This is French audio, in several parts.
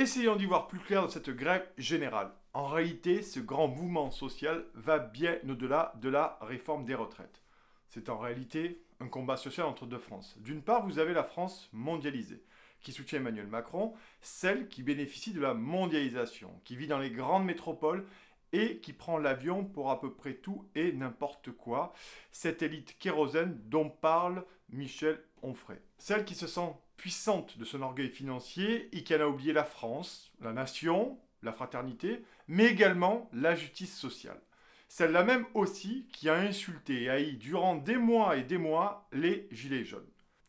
Essayons d'y voir plus clair dans cette grève générale. En réalité, ce grand mouvement social va bien au-delà de la réforme des retraites. C'est en réalité un combat social entre deux France. D'une part, vous avez la France mondialisée, qui soutient Emmanuel Macron, celle qui bénéficie de la mondialisation, qui vit dans les grandes métropoles et qui prend l'avion pour à peu près tout et n'importe quoi. Cette élite kérosène dont parle Michel Onfray. Celle qui se sent puissante de son orgueil financier et qui en a oublié la France, la nation, la fraternité, mais également la justice sociale. Celle-là même aussi qui a insulté et haï durant des mois et des mois les Gilets jaunes.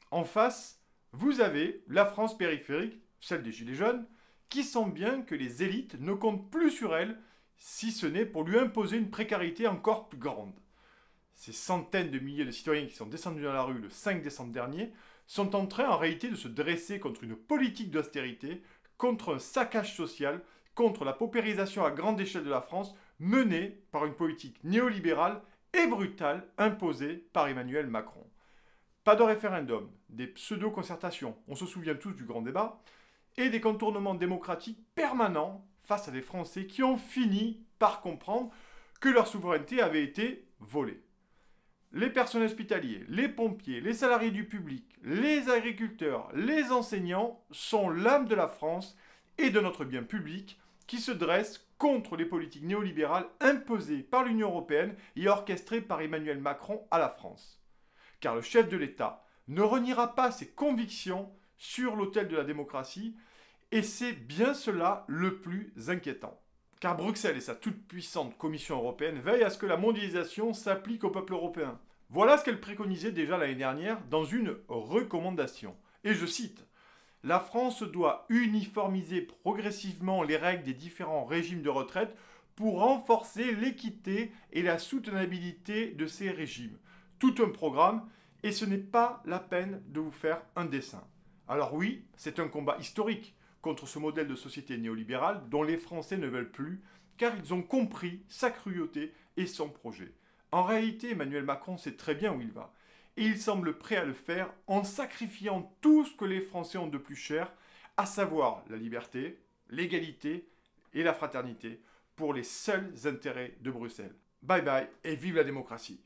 En face, vous avez la France périphérique, celle des Gilets jaunes, qui sent bien que les élites ne comptent plus sur elle, si ce n'est pour lui imposer une précarité encore plus grande. Ces centaines de milliers de citoyens qui sont descendus dans la rue le 5 décembre dernier sont en train en réalité de se dresser contre une politique d'austérité, contre un saccage social, contre la paupérisation à grande échelle de la France menée par une politique néolibérale et brutale imposée par Emmanuel Macron. Pas de référendum, des pseudo-concertations, on se souvient tous du grand débat, et des contournements démocratiques permanents face à des Français qui ont fini par comprendre que leur souveraineté avait été volée. Les personnels hospitaliers, les pompiers, les salariés du public, les agriculteurs, les enseignants sont l'âme de la France et de notre bien public qui se dressent contre les politiques néolibérales imposées par l'Union européenne et orchestrées par Emmanuel Macron à la France. Car le chef de l'État ne reniera pas ses convictions sur l'autel de la démocratie et c'est bien cela le plus inquiétant. Car Bruxelles et sa toute-puissante Commission européenne veillent à ce que la mondialisation s'applique au peuple européen. Voilà ce qu'elle préconisait déjà l'année dernière dans une recommandation. Et je cite, « La France doit uniformiser progressivement les règles des différents régimes de retraite pour renforcer l'équité et la soutenabilité de ces régimes. Tout un programme, et ce n'est pas la peine de vous faire un dessin. » Alors oui, c'est un combat historique contre ce modèle de société néolibérale dont les Français ne veulent plus, car ils ont compris sa cruauté et son projet. En réalité, Emmanuel Macron sait très bien où il va, et il semble prêt à le faire en sacrifiant tout ce que les Français ont de plus cher, à savoir la liberté, l'égalité et la fraternité, pour les seuls intérêts de Bruxelles. Bye bye et vive la démocratie!